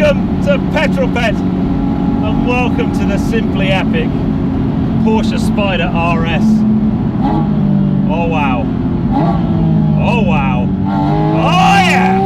Welcome to Petrol Ped and welcome to the simply epic Porsche Spyder RS. Oh wow. Oh wow. Oh yeah!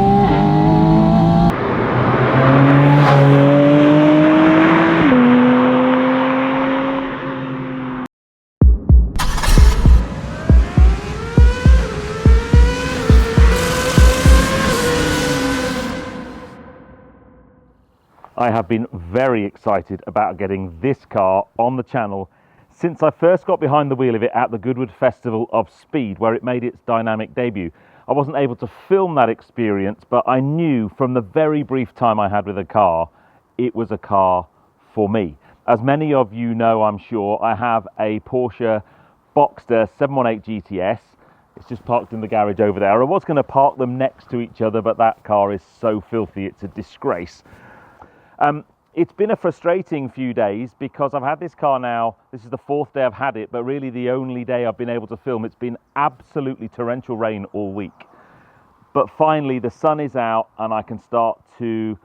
I have been very excited about getting this car on the channel since I first got behind the wheel of it at the Goodwood Festival of Speed, where it made its dynamic debut. I wasn't able to film that experience, but I knew from the very brief time I had with the car, it was a car for me. As many of you know, I'm sure, I have a Porsche Boxster 718 GTS. It's just parked in the garage over there. I was going to park them next to each other, but that car is so filthy, it's a disgrace. It's been a frustrating few days because I've had this car now, this is the fourth day I've had it, but really the only day I've been able to film. It's been absolutely torrential rain all week. But finally the sun is out and I can start to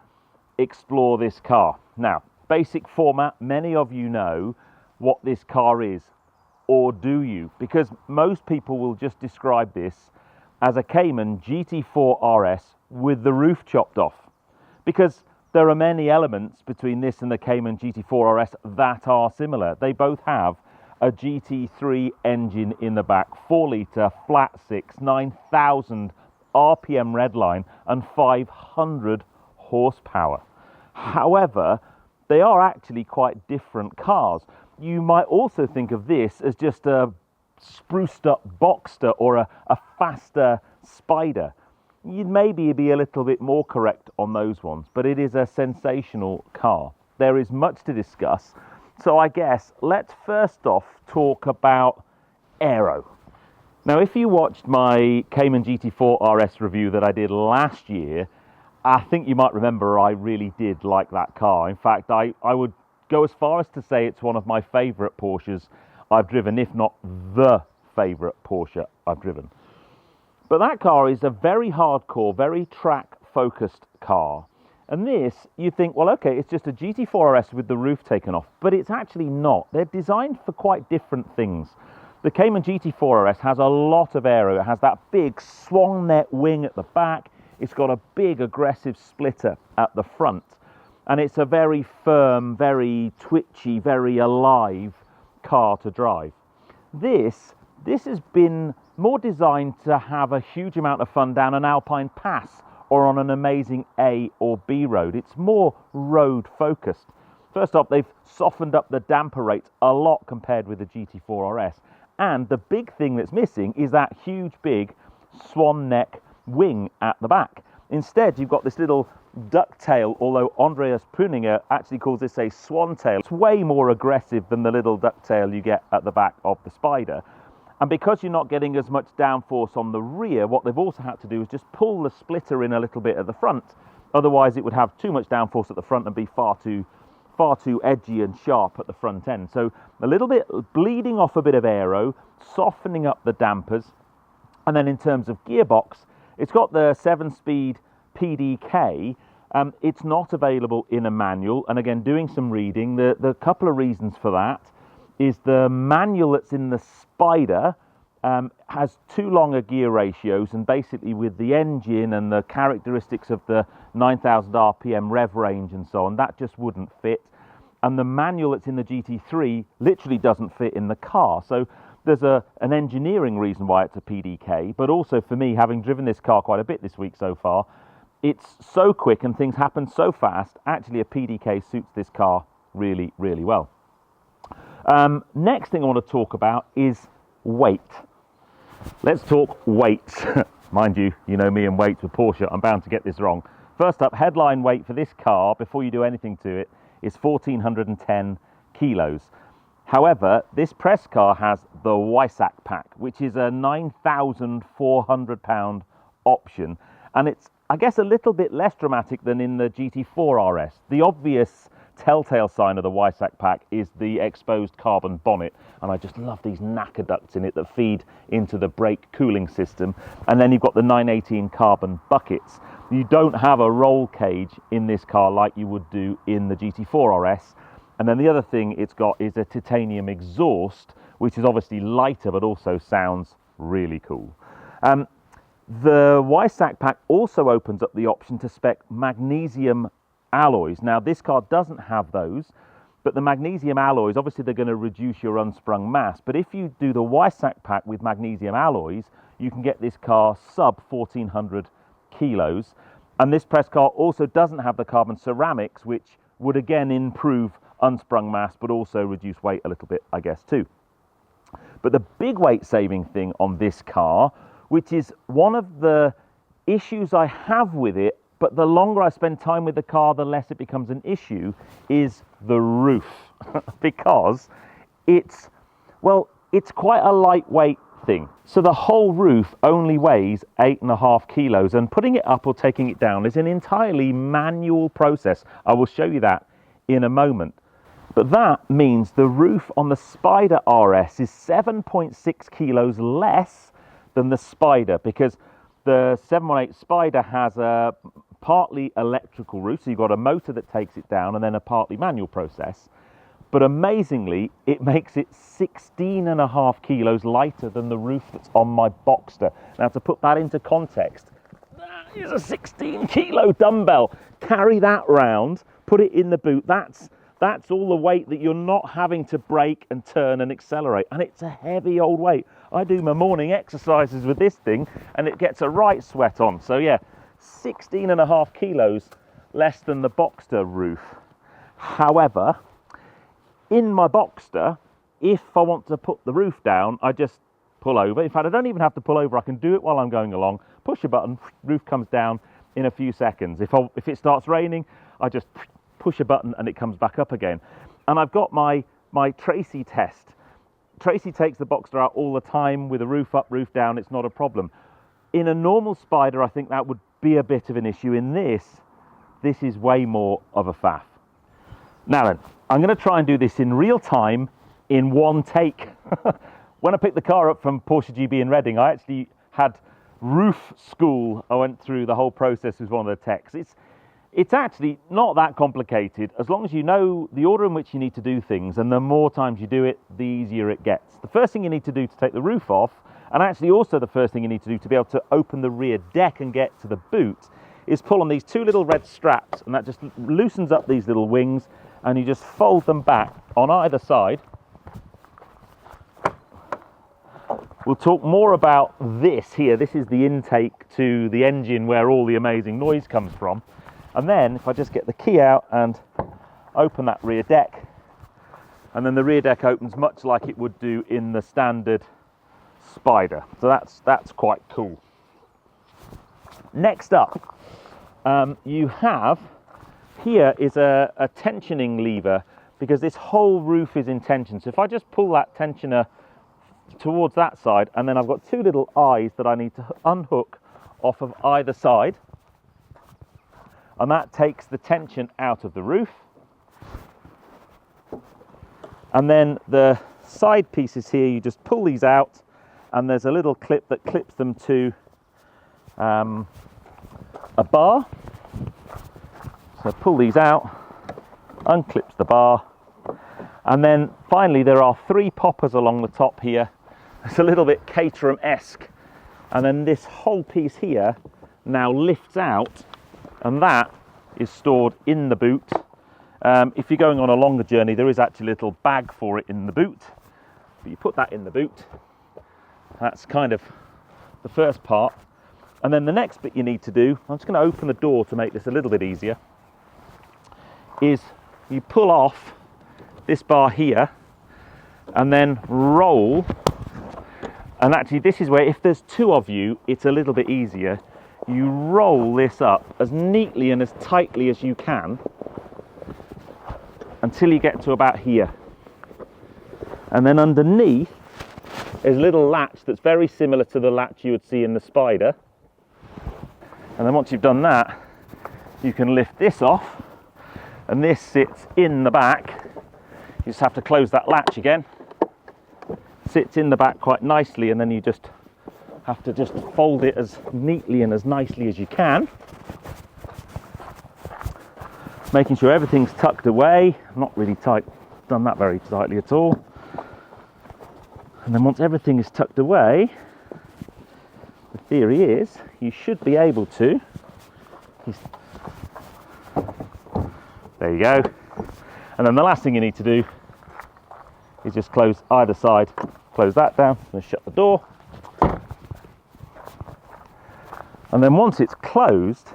explore this car. Now, basic format, many of you know what this car is, or do you? Because most people will just describe this as a Cayman GT4 RS with the roof chopped off. Because there are many elements between this and the Cayman GT4 RS that are similar. They both have a GT3 engine in the back, 4 litre, flat 6, 9,000 RPM redline and 500 horsepower. However, they are actually quite different cars. You might also think of this as just a spruced up Boxster or a faster Spyder. You'd maybe be a little bit more correct on those ones, but it is a sensational car. There is much to discuss, so I guess let's first off talk about aero. Now, if you watched my Cayman GT4 RS review that I did last year, I think you might remember I really did like that car. In fact, I would go as far as to say it's one of my favourite Porsches I've driven, if not the favourite Porsche I've driven. But that car is a very hardcore, very track-focused car. And this, you think, well, okay, it's just a GT4 RS with the roof taken off, but it's actually not. They're designed for quite different things. The Cayman GT4 RS has a lot of aero. It has that big swan net wing at the back. It's got a big aggressive splitter at the front. And it's a very firm, very twitchy, very alive car to drive. This has been more designed to have a huge amount of fun down an alpine pass or on an amazing A or B road. It's more road focused. First off, they've softened up the damper rates a lot compared with the GT4 RS. And the big thing that's missing is that huge big swan neck wing at the back. Instead, you've got this little ducktail, although Andreas Pruninger actually calls this a swan tail. It's way more aggressive than the little ducktail you get at the back of the Spyder. And because you're not getting as much downforce on the rear, what they've also had to do is just pull the splitter in a little bit at the front. Otherwise, it would have too much downforce at the front and be far too edgy and sharp at the front end. So a little bit bleeding off a bit of aero, softening up the dampers. And then in terms of gearbox, it's got the 7-speed PDK. It's not available in a manual. And again, doing some reading, the couple of reasons for that is the manual that's in the Spyder has too long a gear ratios, and basically with the engine and the characteristics of the 9,000 RPM rev range and so on, that just wouldn't fit. And the manual that's in the GT3 literally doesn't fit in the car. So there's an engineering reason why it's a PDK, but also for me, having driven this car quite a bit this week so far, it's so quick and things happen so fast, actually a PDK suits this car really, really well. Next thing I want to talk about is weight. Let's talk weights. Mind you, you know me and weights with Porsche, I'm bound to get this wrong. First up, headline weight for this car, before you do anything to it, is 1,410 kilos. However, this press car has the Weissach pack, which is a 9,400 pound option. And it's, I guess, a little bit less dramatic than in the GT4 RS. The obvious telltale sign of the Weissach pack is the exposed carbon bonnet, and I just love these knacker ducts in it that feed into the brake cooling system. And then you've got the 918 carbon buckets. You don't have a roll cage in this car like you would do in the GT4 RS. And then the other thing it's got is a titanium exhaust, which is obviously lighter but also sounds really cool. The Weissach pack also opens up the option to spec magnesium alloys. Now this car doesn't have those, but the magnesium alloys, obviously they're going to reduce your unsprung mass, but if you do the Weissach pack with magnesium alloys, you can get this car sub 1400 kilos. And this press car also doesn't have the carbon ceramics, which would again improve unsprung mass but also reduce weight a little bit, I guess, too. But the big weight saving thing on this car, which is one of the issues I have with it, but the longer I spend time with the car, the less it becomes an issue, is the roof. Because it's quite a lightweight thing. So the whole roof only weighs 8.5 kilos, and putting it up or taking it down is an entirely manual process. I will show you that in a moment. But that means the roof on the Spyder RS is 7.6 kilos less than the Spyder, because the 718 Spyder has a partly electrical roof, so you've got a motor that takes it down and then a partly manual process. But amazingly, it makes it 16.5 kilos lighter than the roof that's on my Boxster. Now, to put that into context, that is a 16 kilo dumbbell. Carry that round, put it in the boot. That's all the weight that you're not having to brake and turn and accelerate. And it's a heavy old weight. I do my morning exercises with this thing and it gets a right sweat on. So yeah, 16.5 kilos less than the Boxster roof. However, in my Boxster, if I want to put the roof down, I just pull over. In fact, I don't even have to pull over. I can do it while I'm going along. Push a button, roof comes down in a few seconds. If it starts raining, I just push a button and it comes back up again. And I've got my Tracy test. Tracy takes the Boxster out all the time with a roof up, roof down. It's not a problem. In a normal Spyder, I think that would be a bit of an issue. In this is way more of a faff. Now then, I'm going to try and do this in real time in one take. When I picked the car up from Porsche GB in Reading, I actually had roof school. I went through the whole process with one of the techs. It's actually not that complicated, as long as you know the order in which you need to do things, and the more times you do it, the easier it gets. The first thing you need to do to take the roof off, and actually also the first thing you need to do to be able to open the rear deck and get to the boot, is pull on these two little red straps, and that just loosens up these little wings, and you just fold them back on either side. We'll talk more about this here. This is the intake to the engine where all the amazing noise comes from. And then if I just get the key out and open that rear deck, and then the rear deck opens much like it would do in the standard Spyder. So that's quite cool. Next up, you have here is a tensioning lever, because this whole roof is in tension. So if I just pull that tensioner towards that side, and then I've got two little eyes that I need to unhook off of either side, and that takes the tension out of the roof. And then the side pieces here, you just pull these out, and there's a little clip that clips them to a bar. So pull these out, unclips the bar, and then finally there are three poppers along the top here. It's a little bit Caterham-esque, and then this whole piece here now lifts out, and that is stored in the boot. If you're going on a longer journey, there is actually a little bag for it in the boot, but you put that in the boot. That's kind of the first part. And then the next bit you need to do, I'm just going to open the door to make this a little bit easier, is you pull off this bar here and then roll. And actually this is where, if there's two of you, it's a little bit easier. You roll this up as neatly and as tightly as you can until you get to about here. And then underneath is a little latch that's very similar to the latch you would see in the Spyder. And then once you've done that, you can lift this off. and this sits in the back. You just have to close that latch again. Sits in the back quite nicely, and then you just have to just fold it as neatly and as nicely as you can, making sure everything's tucked away. Not really tight, done that very tightly at all. And then once everything is tucked away, the theory is you should be able to, there you go. And then the last thing you need to do is just close either side, close that down and shut the door. And then once it's closed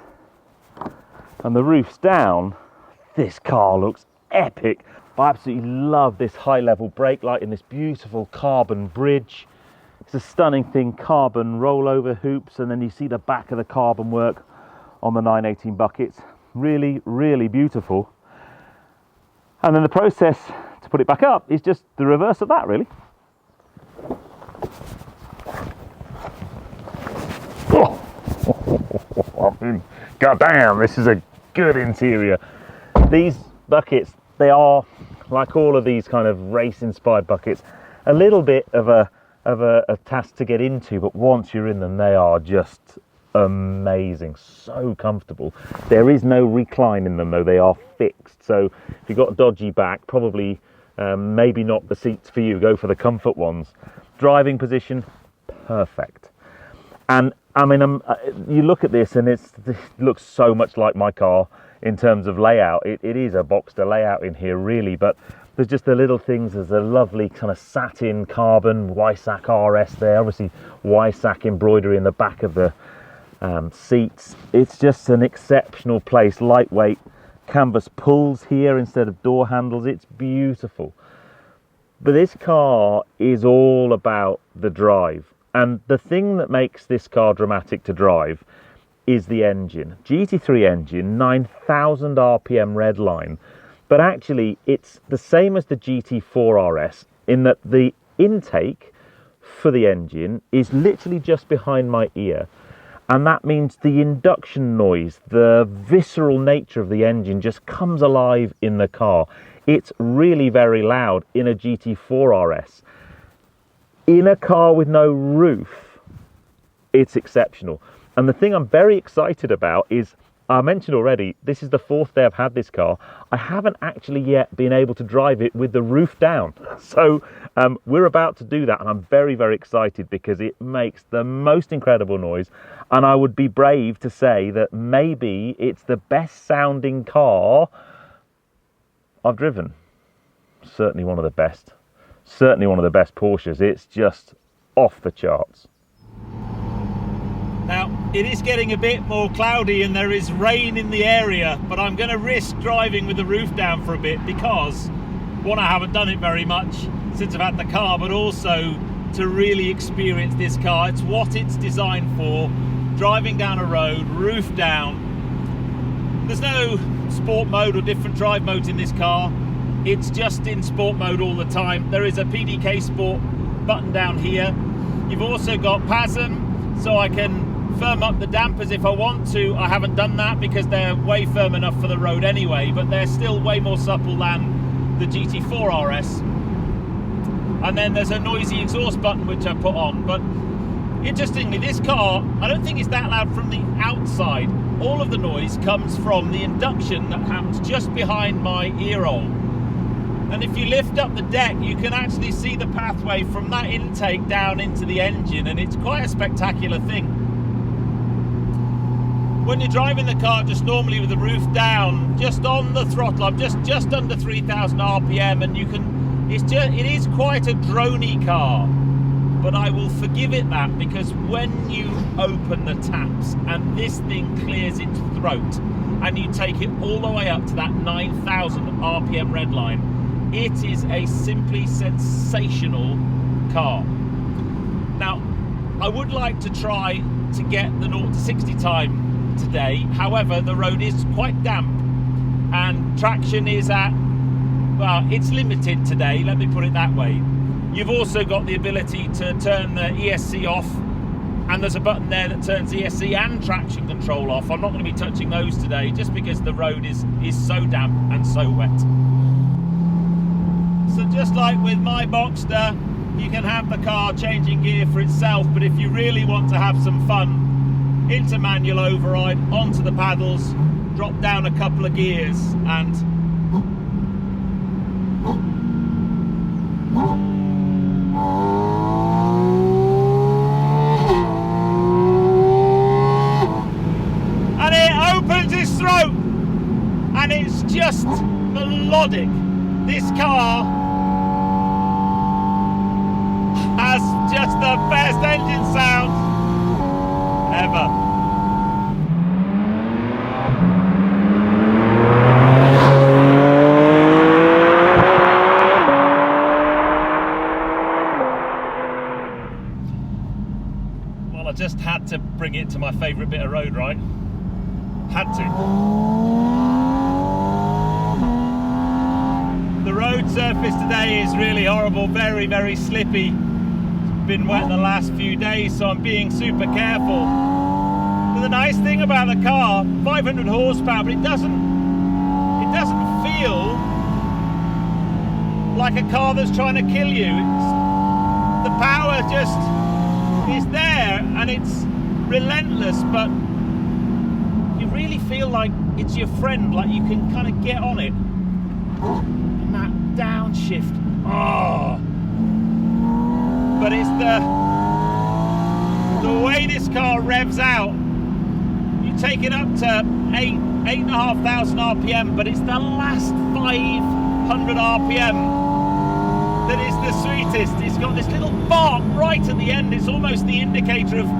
and the roof's down, this car looks epic. I absolutely love this high level brake light in this beautiful carbon bridge. It's a stunning thing, carbon rollover hoops, and then you see the back of the carbon work on the 918 buckets. Really, really beautiful. And then the process to put it back up is just the reverse of that, really. God damn, this is a good interior. These buckets, they are, like all of these kind of race inspired buckets, a little bit of a task to get into, but once you're in them, they are just amazing, so comfortable. There is no recline in them though, they are fixed, so if you've got a dodgy back, probably maybe not the seats for you, go for the comfort ones. Driving position, perfect. And I mean, you look at this and it looks so much like my car in terms of layout. It is a Boxster layout in here really, but there's just the little things. There's a lovely kind of satin carbon Weissach RS there, obviously Weissach embroidery in the back of the seats. It's just an exceptional place, lightweight canvas pulls here instead of door handles. It's beautiful. But this car is all about the drive, and the thing that makes this car dramatic to drive is the engine. GT3 engine, 9,000 RPM redline, but actually it's the same as the GT4 RS in that the intake for the engine is literally just behind my ear, and that means the induction noise, the visceral nature of the engine just comes alive in the car. It's really very loud in a GT4 RS. In a car with no roof, it's exceptional. And the thing I'm very excited about is, I mentioned already, this is the 4th day I've had this car. I haven't actually yet been able to drive it with the roof down. So we're about to do that, and I'm very, very excited because it makes the most incredible noise. And I would be brave to say that maybe it's the best sounding car I've driven. Certainly one of the best. Certainly one of the best Porsches. It's just off the charts. Now, it is getting a bit more cloudy and there is rain in the area, but I'm going to risk driving with the roof down for a bit because, one, I haven't done it very much since I've had the car, but also to really experience this car. It's what it's designed for, driving down a road, roof down. There's no sport mode or different drive modes in this car. It's just in sport mode all the time. There is a PDK Sport button down here. You've also got PASM, so I can firm up the dampers if I want to. I haven't done that because they're way firm enough for the road anyway, but they're still way more supple than the GT4 RS. And then there's a noisy exhaust button which I put on. But interestingly, this car, I don't think it's that loud from the outside. All of the noise comes from the induction that happens just behind my ear hole. And if you lift up the deck, you can actually see the pathway from that intake down into the engine, and it's quite a spectacular thing. When you're driving the car just normally with the roof down, just on the throttle, I'm just under 3,000 RPM, and you can, it is quite a droney car, but I will forgive it that, because when you open the taps and this thing clears its throat and you take it all the way up to that 9,000 RPM redline, it is a simply sensational car. Now, I would like to try to get the 0 to 60 time today. However, the road is quite damp and traction is at, well, it's limited today, let me put it that way. You've also got the ability to turn the ESC off And there's a button there that turns ESC and traction control off. I'm not going to be touching those today just because the road is so damp and so wet. So just like with my Boxster, you can have the car changing gear for itself, but if you really want to have some fun, into manual override, onto the paddles, drop down a couple of gears and it opens its throat and it's just melodic. This car has just the best engine sound ever. Well, I just had to bring it to my favourite bit of road, right? Had to. The road surface today is really horrible, very, very slippy. It's been wet the last few days, so I'm being super careful. But the nice thing about the car, 500 horsepower, but it doesn't feel like a car that's trying to kill you. The power just is there and it's relentless, but you really feel like it's your friend, like you can kind of get on it. And that downshift, oh! But it's the way this car revs out. You take it up to 8,500 RPM, but it's the last 500 RPM that is the sweetest. It's got this little bark right at the end. It's almost the indicator of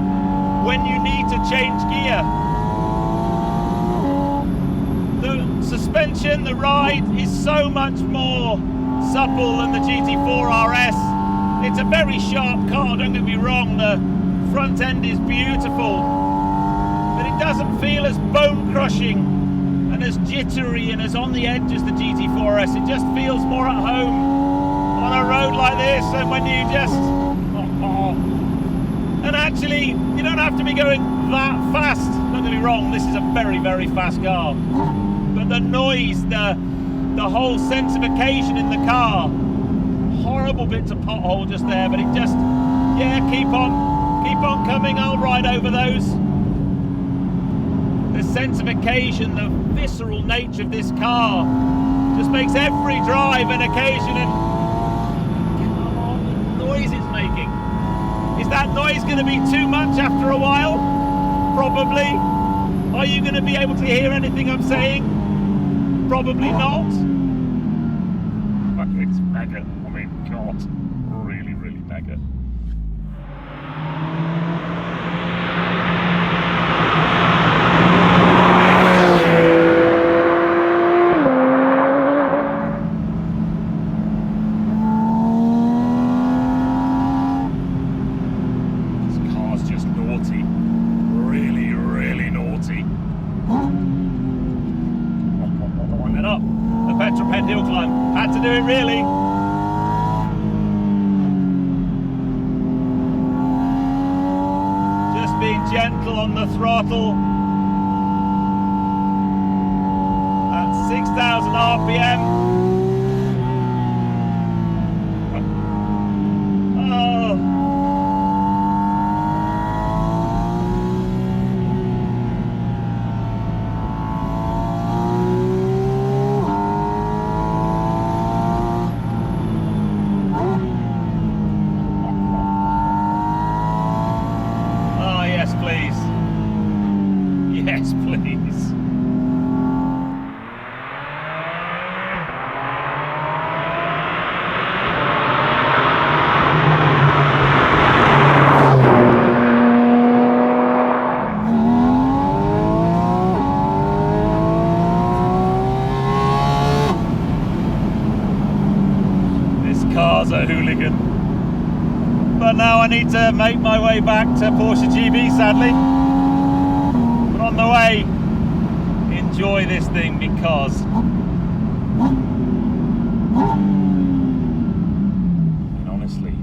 when you need to change gear. The suspension, the ride is so much more supple than the GT4 RS. It's a very sharp car, don't get me wrong. The front end is beautiful, but it doesn't feel as bone crushing and as jittery and as on the edge as the GT4 RS. It just feels more at home on a road like this, and when you just and actually you don't have to be going that fast. Don't get me wrong, this is a very, very fast car, but the noise, the whole sense of occasion in the car, horrible bits of pothole just there, but it just, yeah, keep on coming. I'll ride over those. The sense of occasion, the visceral nature of this car just makes every drive an occasion. And noise it's making. Is that noise going to be too much after a while? Probably. Are you going to be able to hear anything I'm saying? Probably not. But it's mega. I mean, God, really, really mega. Petrol Ped hill climb. Had to do it really. Just being gentle on the throttle. At 6,000 RPM. Oh. Yes, please. This car's a hooligan. But now I need to make my way back to Porsche GB, sadly. On the way, enjoy this thing because and honestly,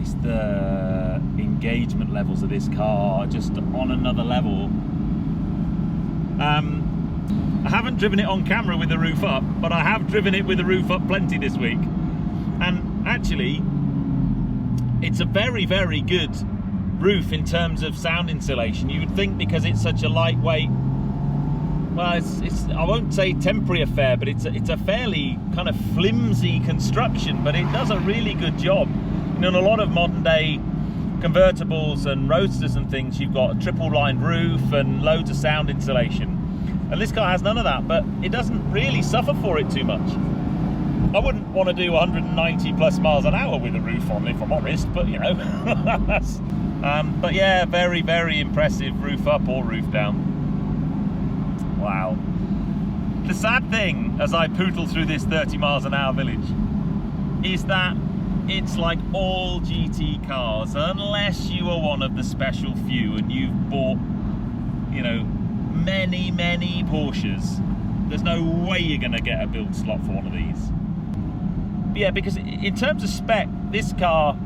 it's the engagement levels of this car are just on another level. I haven't driven it on camera with the roof up, but I have driven it with the roof up plenty this week. And actually, it's a very, very good roof in terms of sound insulation. You would think because it's such a lightweight, well, it's I won't say temporary affair, but it's a fairly kind of flimsy construction, but it does a really good job. You know, in a lot of modern day convertibles and roadsters and things, you've got a triple lined roof and loads of sound insulation, and this car has none of that, but it doesn't really suffer for it too much. I wouldn't want to do 190 plus miles an hour with a roof on, if I'm honest, but you know. But yeah, very, very impressive roof up or roof down. Wow. The sad thing as I poodle through this 30 miles an hour village is that it's like all GT cars, unless you are one of the special few and you've bought, you know, many, many Porsches, there's no way you're going to get a build slot for one of these. But yeah, because in terms of spec, this car,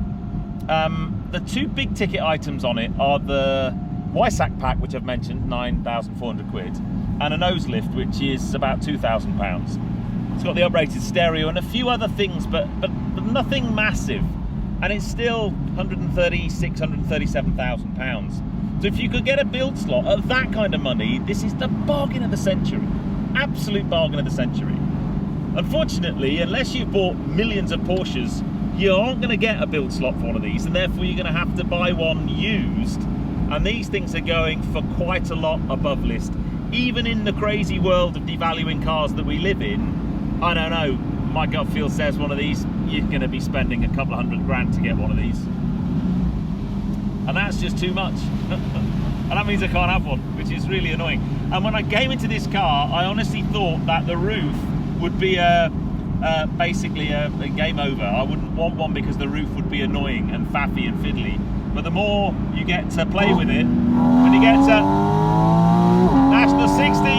the two big ticket items on it are the Weissach pack, which I've mentioned, 9,400 quid, and a nose lift, which is about £2,000. It's got the uprated stereo and a few other things, but nothing massive, and it's still 136,000, 137,000 pounds. So if you could get a build slot at that kind of money, this is the bargain of the century, absolute bargain of the century. Unfortunately, unless you've bought millions of Porsches, you aren't going to get a build slot for one of these, and therefore you're going to have to buy one used, and these things are going for quite a lot above list. Even in the crazy world of devaluing cars that we live in, I don't know, my gut feel says one of these, you're going to be spending a couple of £100 to get one of these. And that's just too much. And that means I can't have one, which is really annoying. And when I came into this car, I honestly thought that the roof would be basically a game over. I wouldn't want one because the roof would be annoying and faffy and fiddly. But the more you get to play with it, when you get to National 60,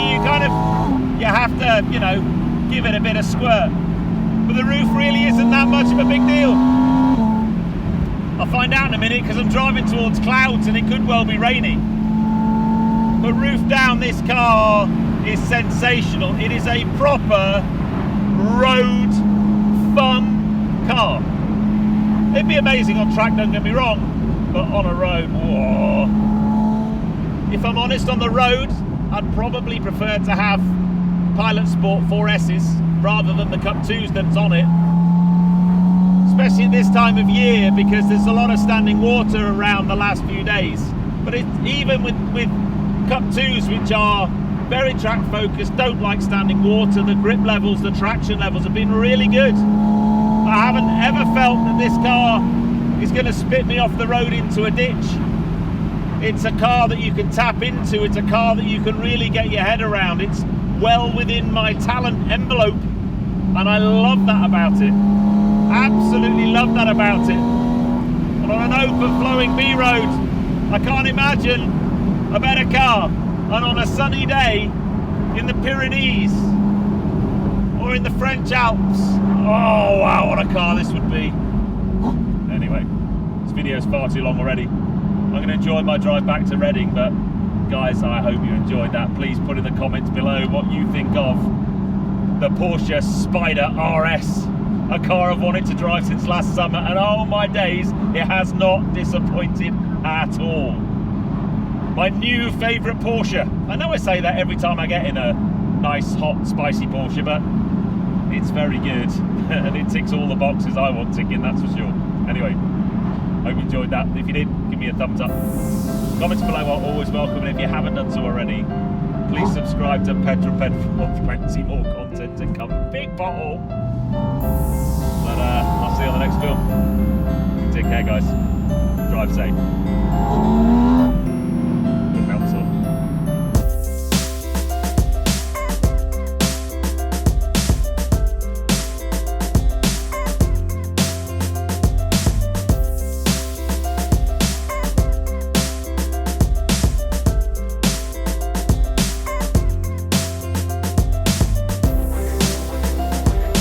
you have to, you know, give it a bit of squirt. But the roof really isn't that much of a big deal. I'll find out in a minute because I'm driving towards clouds and it could well be raining. But roof down, this car is sensational. It is a proper road fun car. It'd be amazing on track, don't get me wrong, but on a road, whoa. If I'm honest, on the road, I'd probably prefer to have Pilot Sport 4S's rather than the Cup 2s that's on it. Especially at this time of year, because there's a lot of standing water around the last few days. But even with Cup 2s, which are very track focused, don't like standing water, the grip levels, the traction levels have been really good. I haven't ever felt that this car is going to spit me off the road into a ditch. It's a car that you can tap into, it's a car that you can really get your head around. It's well within my talent envelope, and I love that about it. Absolutely love that about it. And on an open flowing B road, I can't imagine a better car. And on a sunny day in the Pyrenees or in the French Alps, oh wow, what a car this would be. Anyway, this video is far too long already. I'm going to enjoy my drive back to Reading, but guys, I hope you enjoyed that. Please put in the comments below what you think of the Porsche Spyder RS, a car I've wanted to drive since last summer, and oh my days, it has not disappointed at all. My new favourite Porsche. I know I say that every time I get in a nice, hot, spicy Porsche, but it's very good and it ticks all the boxes I want ticking, that's for sure. Anyway, hope you enjoyed that. If you did, give me a thumbs up. Comments below are always welcome, and if you haven't done so already, please subscribe to Petrol Ped for plenty more content to come. Big bottle. But I'll see you on the next film. Take care, guys. Drive safe.